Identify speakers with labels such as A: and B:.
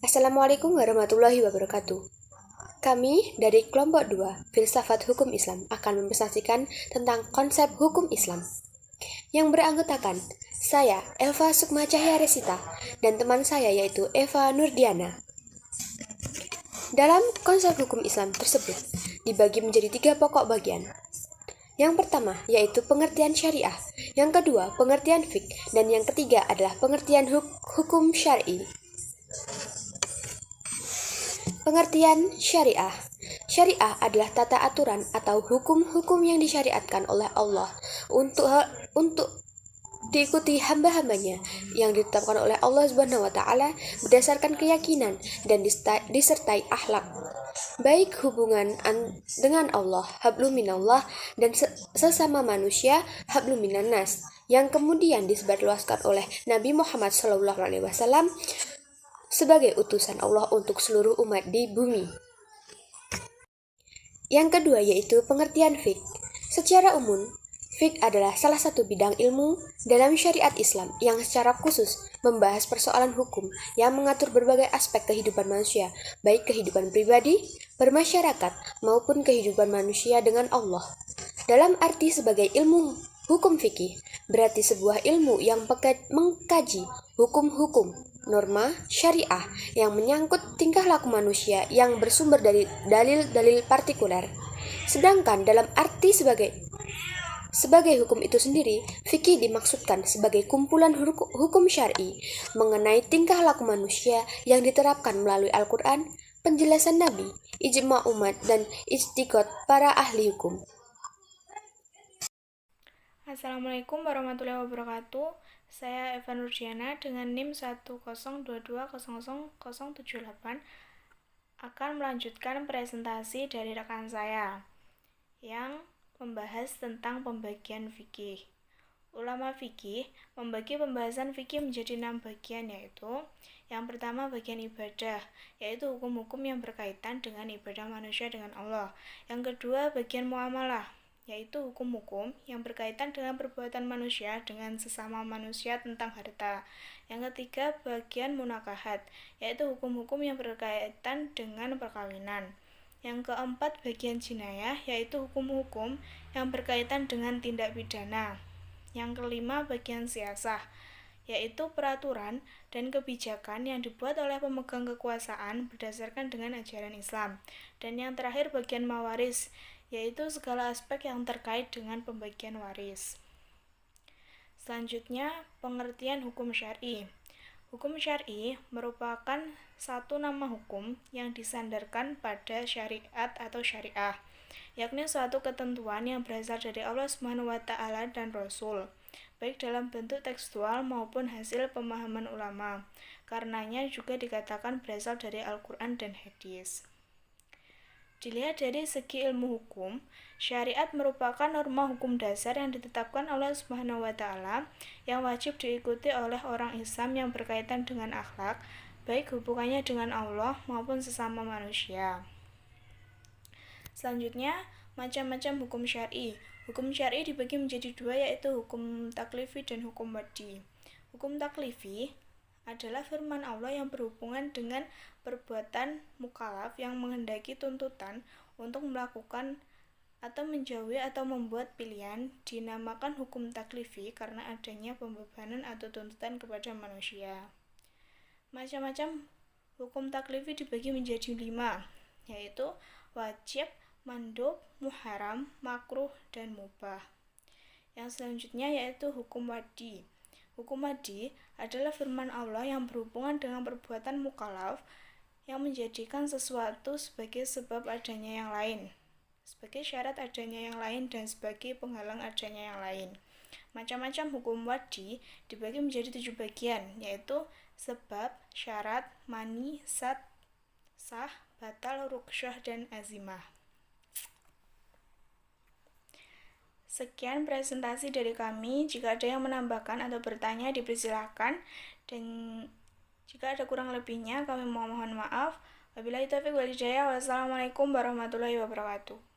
A: Assalamualaikum warahmatullahi wabarakatuh. Kami dari kelompok 2, Filsafat Hukum Islam, akan mempresentasikan tentang konsep hukum Islam yang beranggotakan saya, Elva Sukma Cahya Resita, dan teman saya yaitu Eva Nurdiana. Dalam konsep hukum Islam tersebut dibagi menjadi 3 pokok bagian. Yang pertama yaitu pengertian syariah, yang kedua pengertian fiqh, dan yang ketiga adalah pengertian hukum syar'i. Pengertian syariah. Syariah adalah tata aturan atau hukum-hukum yang disyariatkan oleh Allah untuk diikuti hamba-hambanya yang ditetapkan oleh Allah Subhanahu wa taala berdasarkan keyakinan dan disertai akhlak. Baik hubungan dengan Allah, hablum minallah, dan sesama manusia, hablum minannas, yang kemudian disebarluaskan oleh Nabi Muhammad SAW sebagai utusan Allah untuk seluruh umat di bumi. Yang kedua yaitu pengertian fiqh. Secara umum, fiqh adalah salah satu bidang ilmu dalam syariat Islam yang secara khusus membahas persoalan hukum yang mengatur berbagai aspek kehidupan manusia, baik kehidupan pribadi, bermasyarakat, maupun kehidupan manusia dengan Allah. Dalam arti sebagai ilmu hukum fikih, berarti sebuah ilmu yang mengkaji hukum-hukum, norma syariah yang menyangkut tingkah laku manusia yang bersumber dari dalil-dalil partikuler. Sedangkan dalam arti sebagai hukum itu sendiri, fikih dimaksudkan sebagai kumpulan hukum syar'i mengenai tingkah laku manusia yang diterapkan melalui Al-Quran, penjelasan Nabi, ijma' umat, dan ijtihad para ahli hukum.
B: Assalamualaikum warahmatullahi wabarakatuh. Saya Eva Nurdiana dengan NIM 102200078 akan melanjutkan presentasi dari rekan saya yang membahas tentang pembagian fikih. Ulama fikih membagi pembahasan fikih menjadi 6 bagian, yaitu yang pertama bagian ibadah, yaitu hukum-hukum yang berkaitan dengan ibadah manusia dengan Allah. Yang kedua bagian muamalah, yaitu hukum-hukum yang berkaitan dengan perbuatan manusia dengan sesama manusia tentang harta. Yang ketiga bagian munakahat, yaitu hukum-hukum yang berkaitan dengan perkawinan. Yang keempat bagian jinayah, yaitu hukum-hukum yang berkaitan dengan tindak pidana. Yang kelima bagian siasah, yaitu peraturan dan kebijakan yang dibuat oleh pemegang kekuasaan berdasarkan dengan ajaran Islam. Dan yang terakhir bagian mawaris, yaitu segala aspek yang terkait dengan pembagian waris. Selanjutnya, pengertian hukum syar'i. Hukum syar'i merupakan satu nama hukum yang disandarkan pada syariat atau syariah, yakni suatu ketentuan yang berasal dari Allah SWT dan Rasul, baik dalam bentuk tekstual maupun hasil pemahaman ulama. Karenanya juga dikatakan berasal dari Al-Quran dan hadis. Dilihat dari segi ilmu hukum, syariat merupakan norma hukum dasar yang ditetapkan oleh Subhanahu wa taala yang wajib diikuti oleh orang Islam yang berkaitan dengan akhlak, baik hubungannya dengan Allah maupun sesama manusia. Selanjutnya, macam-macam hukum syar'i. Hukum syar'i dibagi menjadi 2, yaitu hukum taklifi dan hukum wad'i. Hukum taklifi adalah firman Allah yang berhubungan dengan perbuatan mukallaf yang menghendaki tuntutan untuk melakukan atau menjauhi atau membuat pilihan, dinamakan hukum taklifi karena adanya pembebanan atau tuntutan kepada manusia. Macam-macam hukum taklifi dibagi menjadi 5, yaitu wajib, mandub, muharam, makruh, dan mubah. Yang selanjutnya yaitu hukum wad'i. Hukum wad'i adalah firman Allah yang berhubungan dengan perbuatan mukallaf yang menjadikan sesuatu sebagai sebab adanya yang lain, sebagai syarat adanya yang lain, dan sebagai penghalang adanya yang lain. Macam-macam hukum wad'i dibagi menjadi 7 bagian, yaitu sebab, syarat, mani, sah, batal, ruksyah, dan azimah. Sekian presentasi dari kami. Jika ada yang menambahkan atau bertanya dipersilakan, dan jika ada kurang lebihnya kami mohon maaf. Wabillahi taufiq wal hidayah. Wassalamualaikum warahmatullahi wabarakatuh.